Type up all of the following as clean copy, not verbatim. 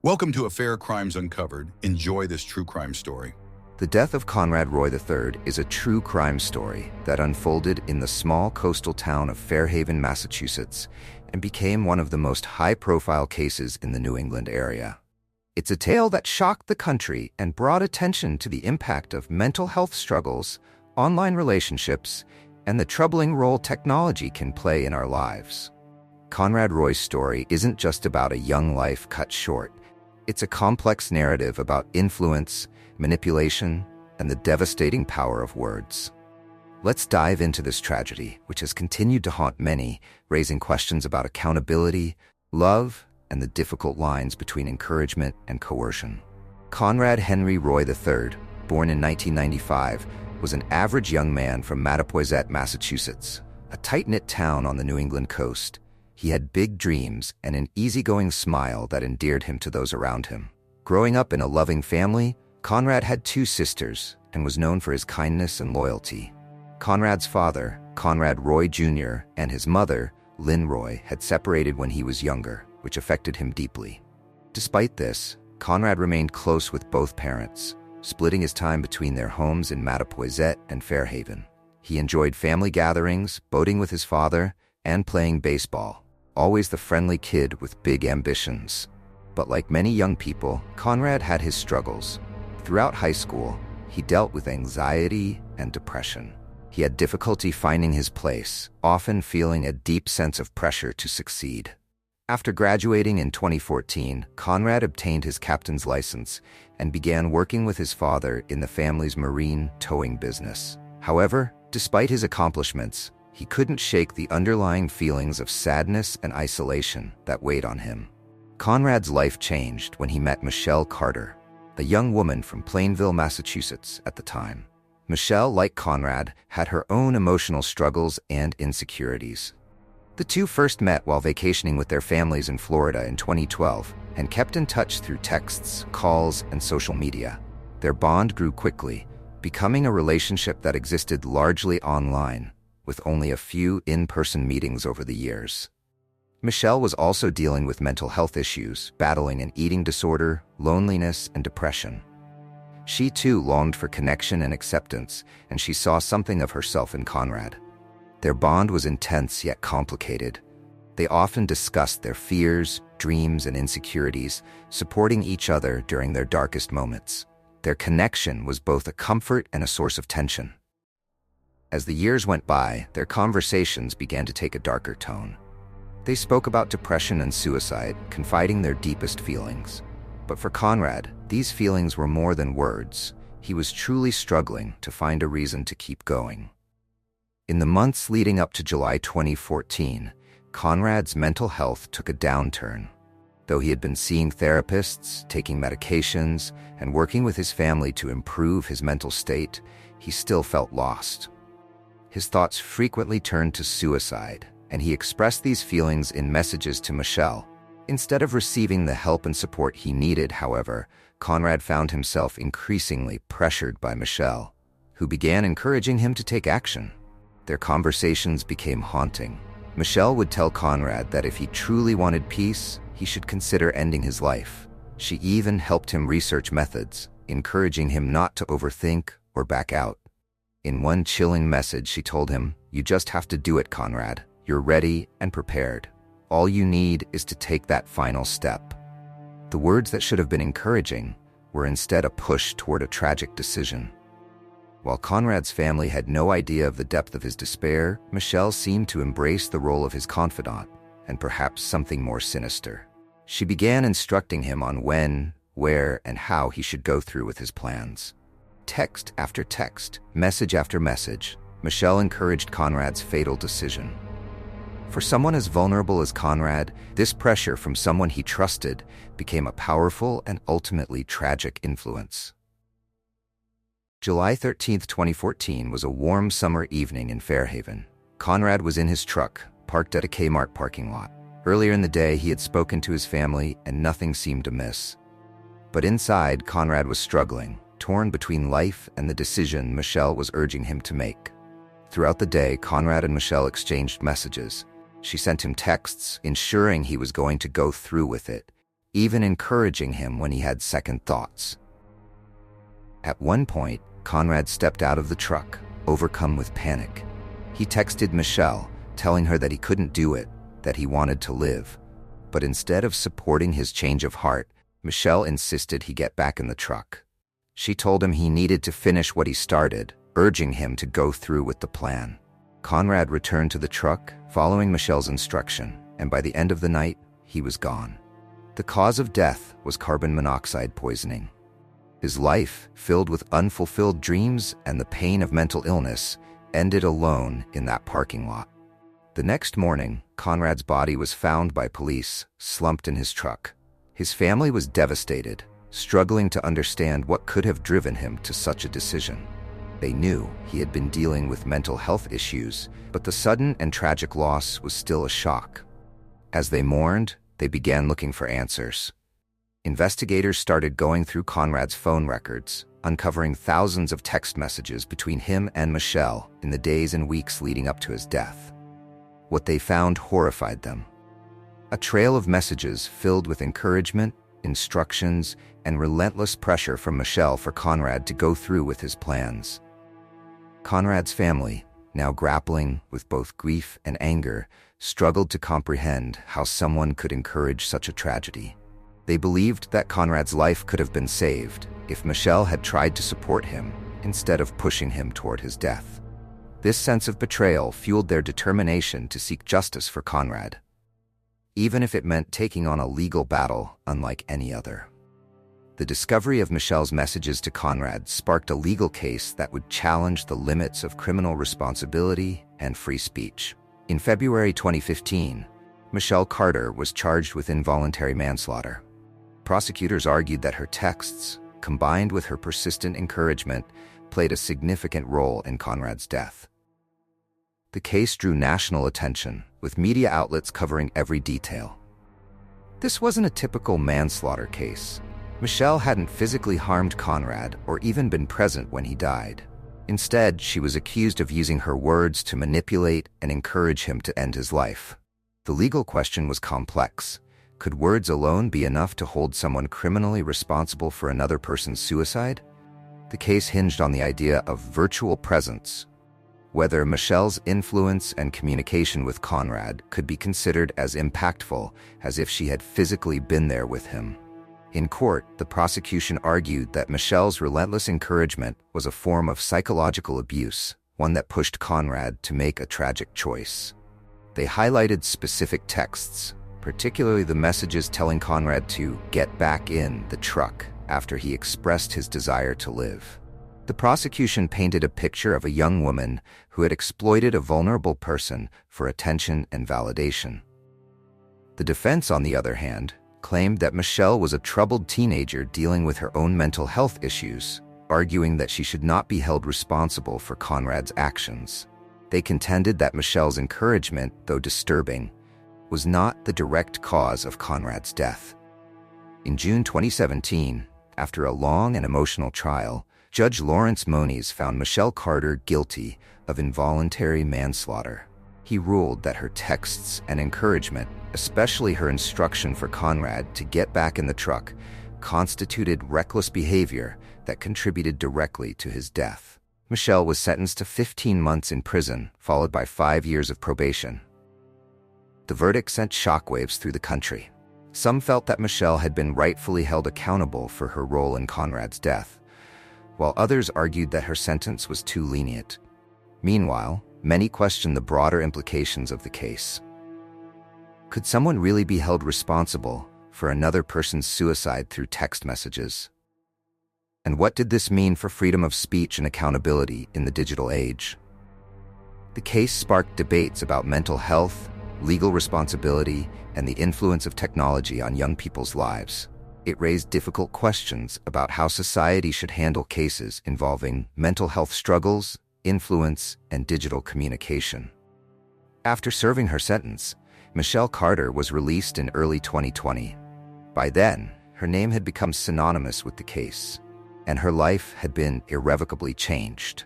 Welcome to Affair Crimes Uncovered. Enjoy this true crime story. The death of Conrad Roy III is a true crime story that unfolded in the small coastal town of Fairhaven, Massachusetts, and became one of the most high-profile cases in the New England area. It's a tale that shocked the country and brought attention to the impact of mental health struggles, online relationships, and the troubling role technology can play in our lives. Conrad Roy's story isn't just about a young life cut short. It's a complex narrative about influence, manipulation, and the devastating power of words. Let's dive into this tragedy, which has continued to haunt many, raising questions about accountability, love, and the difficult lines between encouragement and coercion. Conrad Henry Roy III, born in 1995, was an average young man from Mattapoisett, Massachusetts, a tight-knit town on the New England coast. He had big dreams and an easygoing smile that endeared him to those around him. Growing up in a loving family, Conrad had two sisters and was known for his kindness and loyalty. Conrad's father, Conrad Roy Jr., and his mother, Lynn Roy, had separated when he was younger, which affected him deeply. Despite this, Conrad remained close with both parents, splitting his time between their homes in Mattapoisett and Fairhaven. He enjoyed family gatherings, boating with his father, and playing baseball. Always the friendly kid with big ambitions. But like many young people, Conrad had his struggles. Throughout high school, he dealt with anxiety and depression. He had difficulty finding his place, often feeling a deep sense of pressure to succeed. After graduating in 2014, Conrad obtained his captain's license and began working with his father in the family's marine towing business. However, despite his accomplishments, he couldn't shake the underlying feelings of sadness and isolation that weighed on him. Conrad's life changed when he met Michelle Carter, a young woman from Plainville, Massachusetts at the time. Michelle, like Conrad, had her own emotional struggles and insecurities. The two first met while vacationing with their families in Florida in 2012 and kept in touch through texts, calls, and social media. Their bond grew quickly, becoming a relationship that existed largely online, with only a few in-person meetings over the years. Michelle was also dealing with mental health issues, battling an eating disorder, loneliness, and depression. She too longed for connection and acceptance, and she saw something of herself in Conrad. Their bond was intense yet complicated. They often discussed their fears, dreams, and insecurities, supporting each other during their darkest moments. Their connection was both a comfort and a source of tension. As the years went by, their conversations began to take a darker tone. They spoke about depression and suicide, confiding their deepest feelings. But for Conrad, these feelings were more than words. He was truly struggling to find a reason to keep going. In the months leading up to July 2014, Conrad's mental health took a downturn. Though he had been seeing therapists, taking medications, and working with his family to improve his mental state, he still felt lost. His thoughts frequently turned to suicide, and he expressed these feelings in messages to Michelle. Instead of receiving the help and support he needed, however, Conrad found himself increasingly pressured by Michelle, who began encouraging him to take action. Their conversations became haunting. Michelle would tell Conrad that if he truly wanted peace, he should consider ending his life. She even helped him research methods, encouraging him not to overthink or back out. In one chilling message, she told him, "You just have to do it, Conrad. You're ready and prepared. All you need is to take that final step." The words that should have been encouraging were instead a push toward a tragic decision. While Conrad's family had no idea of the depth of his despair, Michelle seemed to embrace the role of his confidant, and perhaps something more sinister. She began instructing him on when, where, and how he should go through with his plans. Text after text, message after message, Michelle encouraged Conrad's fatal decision. For someone as vulnerable as Conrad, this pressure from someone he trusted became a powerful and ultimately tragic influence. July 13, 2014 was a warm summer evening in Fairhaven. Conrad was in his truck, parked at a Kmart parking lot. Earlier in the day, he had spoken to his family and nothing seemed amiss. But inside, Conrad was struggling, torn between life and the decision Michelle was urging him to make. Throughout the day, Conrad and Michelle exchanged messages. She sent him texts, ensuring he was going to go through with it, even encouraging him when he had second thoughts. At one point, Conrad stepped out of the truck, overcome with panic. He texted Michelle, telling her that he couldn't do it, that he wanted to live. But instead of supporting his change of heart, Michelle insisted he get back in the truck. She told him he needed to finish what he started, urging him to go through with the plan. Conrad returned to the truck, following Michelle's instruction, and by the end of the night, he was gone. The cause of death was carbon monoxide poisoning. His life, filled with unfulfilled dreams and the pain of mental illness, ended alone in that parking lot. The next morning, Conrad's body was found by police, slumped in his truck. His family was devastated, struggling to understand what could have driven him to such a decision. They knew he had been dealing with mental health issues, but the sudden and tragic loss was still a shock. As they mourned, they began looking for answers. Investigators started going through Conrad's phone records, uncovering thousands of text messages between him and Michelle in the days and weeks leading up to his death. What they found horrified them. A trail of messages filled with encouragement, instructions, and relentless pressure from Michelle for Conrad to go through with his plans. Conrad's family, now grappling with both grief and anger, struggled to comprehend how someone could encourage such a tragedy. They believed that Conrad's life could have been saved if Michelle had tried to support him instead of pushing him toward his death. This sense of betrayal fueled their determination to seek justice for Conrad, even if it meant taking on a legal battle unlike any other. The discovery of Michelle's messages to Conrad sparked a legal case that would challenge the limits of criminal responsibility and free speech. In February 2015, Michelle Carter was charged with involuntary manslaughter. Prosecutors argued that her texts, combined with her persistent encouragement, played a significant role in Conrad's death. The case drew national attention, with media outlets covering every detail. This wasn't a typical manslaughter case. Michelle hadn't physically harmed Conrad or even been present when he died. Instead, she was accused of using her words to manipulate and encourage him to end his life. The legal question was complex. Could words alone be enough to hold someone criminally responsible for another person's suicide? The case hinged on the idea of virtual presence, whether Michelle's influence and communication with Conrad could be considered as impactful as if she had physically been there with him. In court, the prosecution argued that Michelle's relentless encouragement was a form of psychological abuse, one that pushed Conrad to make a tragic choice. They highlighted specific texts, particularly the messages telling Conrad to get back in the truck after he expressed his desire to live. The prosecution painted a picture of a young woman who had exploited a vulnerable person for attention and validation. The defense, on the other hand, claimed that Michelle was a troubled teenager dealing with her own mental health issues, arguing that she should not be held responsible for Conrad's actions. They contended that Michelle's encouragement, though disturbing, was not the direct cause of Conrad's death. In June 2017, after a long and emotional trial, Judge Lawrence Moniz found Michelle Carter guilty of involuntary manslaughter. He ruled that her texts and encouragement, especially her instruction for Conrad to get back in the truck, constituted reckless behavior that contributed directly to his death. Michelle was sentenced to 15 months in prison, followed by 5 years of probation. The verdict sent shockwaves through the country. Some felt that Michelle had been rightfully held accountable for her role in Conrad's death, while others argued that her sentence was too lenient. Meanwhile, many questioned the broader implications of the case. Could someone really be held responsible for another person's suicide through text messages? And what did this mean for freedom of speech and accountability in the digital age? The case sparked debates about mental health, legal responsibility, and the influence of technology on young people's lives. It raised difficult questions about how society should handle cases involving mental health struggles, influence, and digital communication. After serving her sentence, Michelle Carter was released in early 2020. By then, her name had become synonymous with the case, and her life had been irrevocably changed.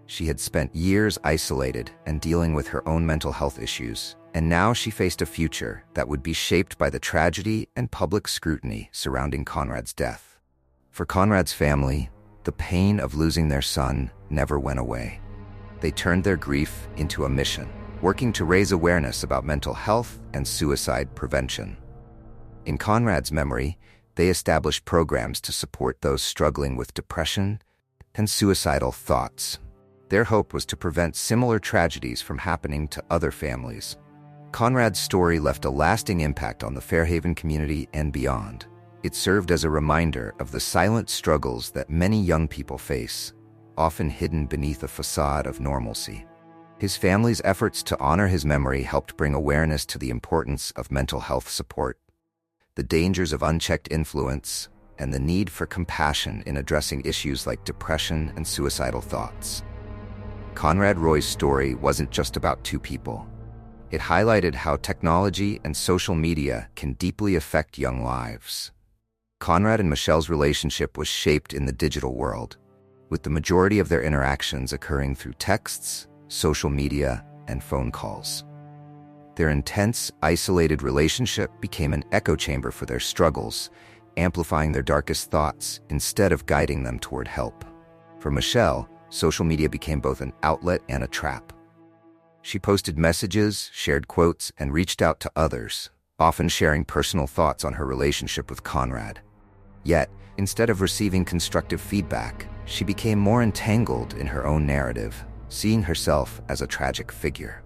She had spent years isolated and dealing with her own mental health issues, And now she faced a future that would be shaped by the tragedy and public scrutiny surrounding Conrad's death. For Conrad's family, the pain of losing their son never went away. They turned their grief into a mission, working to raise awareness about mental health and suicide prevention. In Conrad's memory, they established programs to support those struggling with depression and suicidal thoughts. Their hope was to prevent similar tragedies from happening to other families. Conrad's story left a lasting impact on the Fairhaven community and beyond. It served as a reminder of the silent struggles that many young people face, often hidden beneath a facade of normalcy. His family's efforts to honor his memory helped bring awareness to the importance of mental health support, the dangers of unchecked influence, and the need for compassion in addressing issues like depression and suicidal thoughts. Conrad Roy's story wasn't just about two people. It highlighted how technology and social media can deeply affect young lives. Conrad and Michelle's relationship was shaped in the digital world, with the majority of their interactions occurring through texts, social media, and phone calls. Their intense, isolated relationship became an echo chamber for their struggles, amplifying their darkest thoughts instead of guiding them toward help. For Michelle, social media became both an outlet and a trap. She posted messages, shared quotes, and reached out to others, often sharing personal thoughts on her relationship with Conrad. Yet, instead of receiving constructive feedback, she became more entangled in her own narrative, seeing herself as a tragic figure.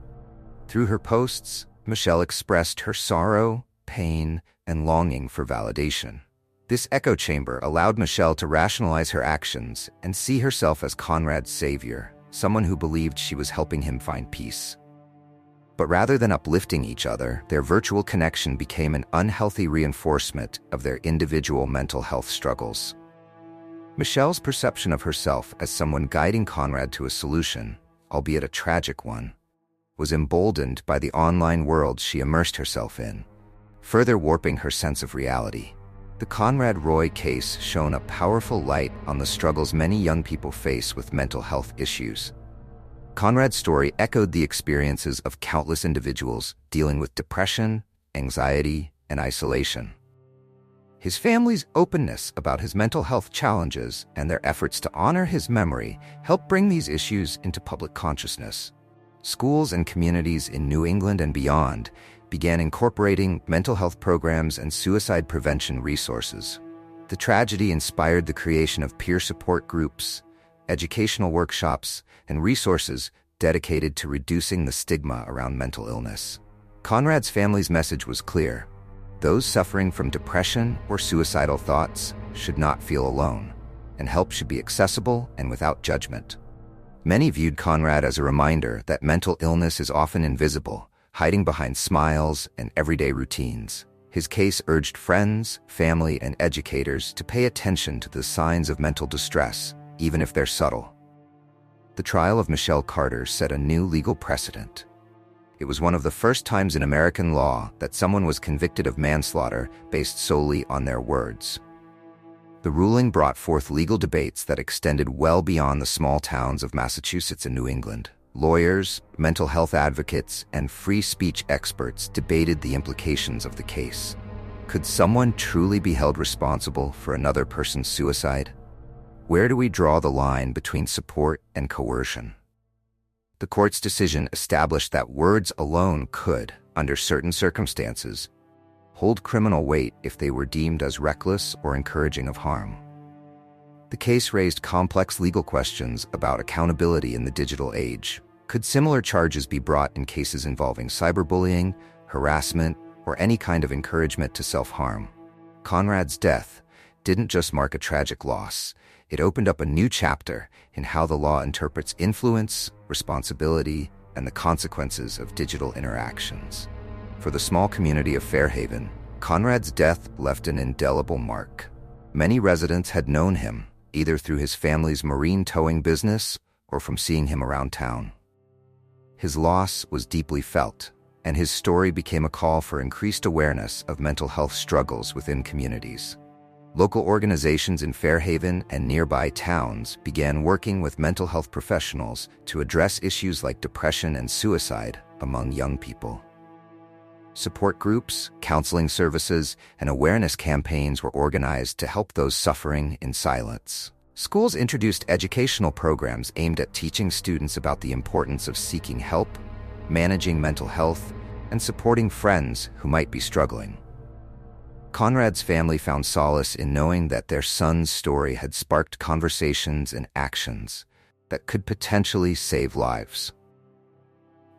Through her posts, Michelle expressed her sorrow, pain, and longing for validation. This echo chamber allowed Michelle to rationalize her actions and see herself as Conrad's savior, someone who believed she was helping him find peace. But rather than uplifting each other, their virtual connection became an unhealthy reinforcement of their individual mental health struggles. Michelle's perception of herself as someone guiding Conrad to a solution, albeit a tragic one, was emboldened by the online world she immersed herself in, further warping her sense of reality. The Conrad Roy case shone a powerful light on the struggles many young people face with mental health issues. Conrad's story echoed the experiences of countless individuals dealing with depression, anxiety, and isolation. His family's openness about his mental health challenges and their efforts to honor his memory helped bring these issues into public consciousness. Schools and communities in New England and beyond began incorporating mental health programs and suicide prevention resources. The tragedy inspired the creation of peer support groups, educational workshops, and resources dedicated to reducing the stigma around mental illness. Conrad's family's message was clear: those suffering from depression or suicidal thoughts should not feel alone, and help should be accessible and without judgment. Many viewed Conrad as a reminder that mental illness is often invisible, hiding behind smiles and everyday routines. His case urged friends, family, and educators to pay attention to the signs of mental distress, even if they're subtle. The trial of Michelle Carter set a new legal precedent. It was one of the first times in American law that someone was convicted of manslaughter based solely on their words. The ruling brought forth legal debates that extended well beyond the small towns of Massachusetts and New England. Lawyers, mental health advocates, and free speech experts debated the implications of the case. Could someone truly be held responsible for another person's suicide? Where do we draw the line between support and coercion? The court's decision established that words alone could, under certain circumstances, hold criminal weight if they were deemed as reckless or encouraging of harm. The case raised complex legal questions about accountability in the digital age. Could similar charges be brought in cases involving cyberbullying, harassment, or any kind of encouragement to self-harm? Conrad's death didn't just mark a tragic loss. It opened up a new chapter in how the law interprets influence, responsibility, and the consequences of digital interactions. For the small community of Fairhaven, Conrad's death left an indelible mark. Many residents had known him, either through his family's marine towing business or from seeing him around town. His loss was deeply felt, and his story became a call for increased awareness of mental health struggles within communities. Local organizations in Fairhaven and nearby towns began working with mental health professionals to address issues like depression and suicide among young people. Support groups, counseling services, and awareness campaigns were organized to help those suffering in silence. Schools introduced educational programs aimed at teaching students about the importance of seeking help, managing mental health, and supporting friends who might be struggling. Conrad's family found solace in knowing that their son's story had sparked conversations and actions that could potentially save lives.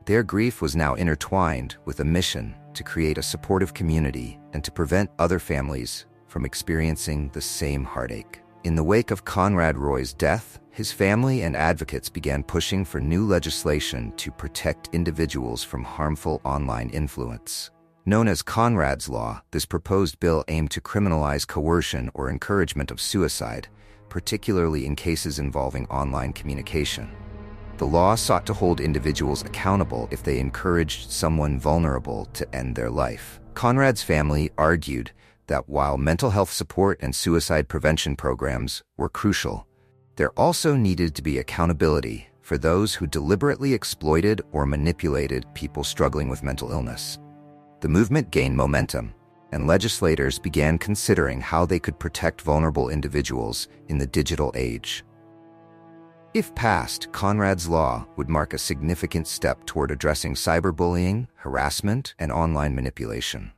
Their grief was now intertwined with a mission to create a supportive community and to prevent other families from experiencing the same heartache. In the wake of Conrad Roy's death, his family and advocates began pushing for new legislation to protect individuals from harmful online influence. Known as Conrad's Law, this proposed bill aimed to criminalize coercion or encouragement of suicide, particularly in cases involving online communication. The law sought to hold individuals accountable if they encouraged someone vulnerable to end their life. Conrad's family argued that while mental health support and suicide prevention programs were crucial, there also needed to be accountability for those who deliberately exploited or manipulated people struggling with mental illness. The movement gained momentum, and legislators began considering how they could protect vulnerable individuals in the digital age. If passed, Conrad's Law would mark a significant step toward addressing cyberbullying, harassment, and online manipulation.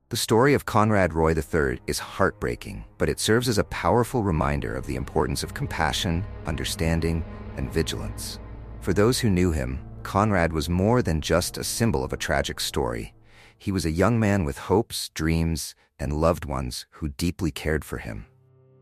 The story of Conrad Roy III is heartbreaking, but it serves as a powerful reminder of the importance of compassion, understanding, and vigilance. For those who knew him, Conrad was more than just a symbol of a tragic story. He was a young man with hopes, dreams, and loved ones who deeply cared for him.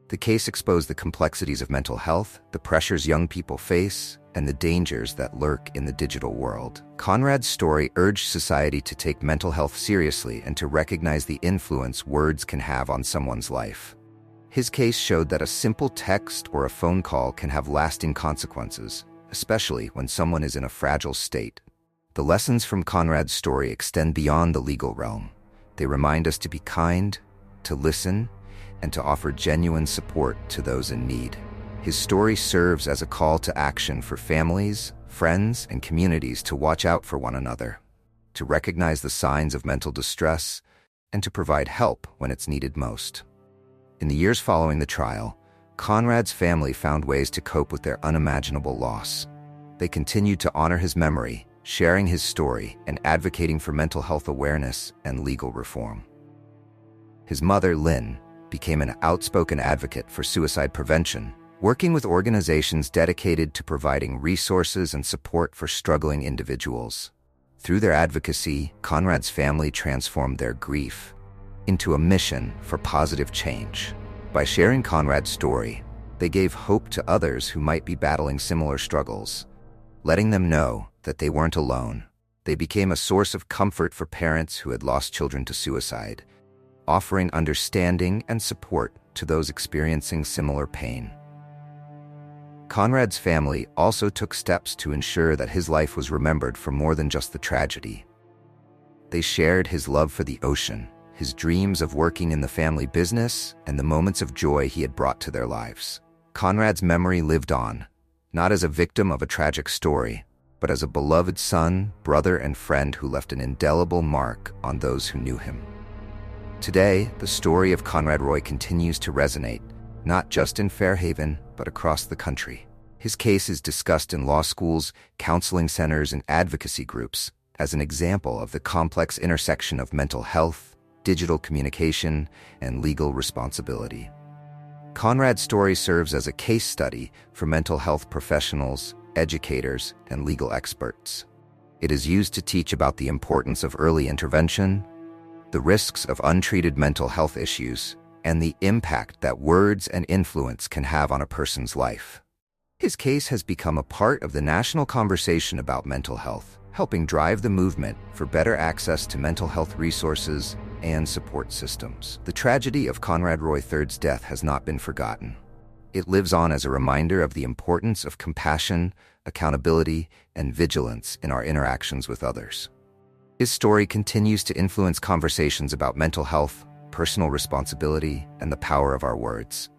The case exposed the complexities of mental health, the pressures young people face, and the dangers that lurk in the digital world. Conrad's story urged society to take mental health seriously and to recognize the influence words can have on someone's life. His case showed that a simple text or a phone call can have lasting consequences, especially when someone is in a fragile state. The lessons from Conrad's story extend beyond the legal realm. They remind us to be kind, to listen, and to offer genuine support to those in need. His story serves as a call to action for families, friends, and communities to watch out for one another, to recognize the signs of mental distress, and to provide help when it's needed most. In the years following the trial, Conrad's family found ways to cope with their unimaginable loss. They continued to honor his memory, sharing his story and advocating for mental health awareness and legal reform. His mother, Lynn, became an outspoken advocate for suicide prevention, working with organizations dedicated to providing resources and support for struggling individuals. Through their advocacy, Conrad's family transformed their grief into a mission for positive change. By sharing Conrad's story, they gave hope to others who might be battling similar struggles, letting them know that they weren't alone. They became a source of comfort for parents who had lost children to suicide, offering understanding and support to those experiencing similar pain. Conrad's family also took steps to ensure that his life was remembered for more than just the tragedy. They shared his love for the ocean, his dreams of working in the family business, and the moments of joy he had brought to their lives. Conrad's memory lived on, not as a victim of a tragic story, but as a beloved son, brother, and friend who left an indelible mark on those who knew him. Today, the story of Conrad Roy continues to resonate, not just in Fairhaven, but across the country. His case is discussed in law schools, counseling centers, and advocacy groups as an example of the complex intersection of mental health, digital communication, and legal responsibility. Conrad's story serves as a case study for mental health professionals, educators, and legal experts. It is used to teach about the importance of early intervention, the risks of untreated mental health issues, and the impact that words and influence can have on a person's life. His case has become a part of the national conversation about mental health, helping drive the movement for better access to mental health resources and support systems. The tragedy of Conrad Roy III's death has not been forgotten. It lives on as a reminder of the importance of compassion, accountability, and vigilance in our interactions with others. His story continues to influence conversations about mental health, personal responsibility, and the power of our words.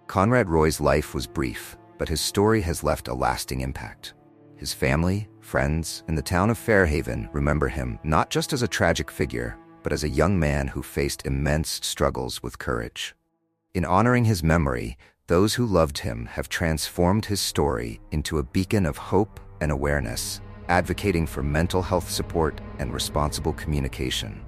Conrad Roy's life was brief, but his story has left a lasting impact. His family, friends, and the town of Fairhaven remember him not just as a tragic figure, but as a young man who faced immense struggles with courage. In honoring his memory, those who loved him have transformed his story into a beacon of hope and awareness, advocating for mental health support and responsible communication.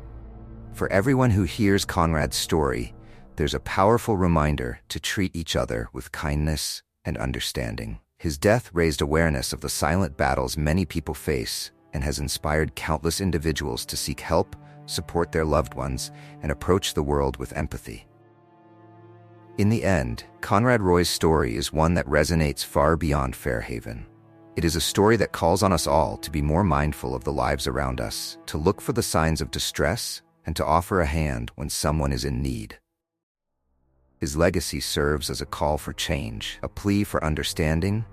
For everyone who hears Conrad's story, there's a powerful reminder to treat each other with kindness and understanding. His death raised awareness of the silent battles many people face and has inspired countless individuals to seek help, support their loved ones, and approach the world with empathy. In the end, Conrad Roy's story is one that resonates far beyond Fairhaven. It is a story that calls on us all to be more mindful of the lives around us, to look for the signs of distress, and to offer a hand when someone is in need. His legacy serves as a call for change, a plea for understanding,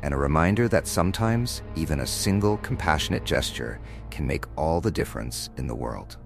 and a reminder that sometimes even a single compassionate gesture can make all the difference in the world.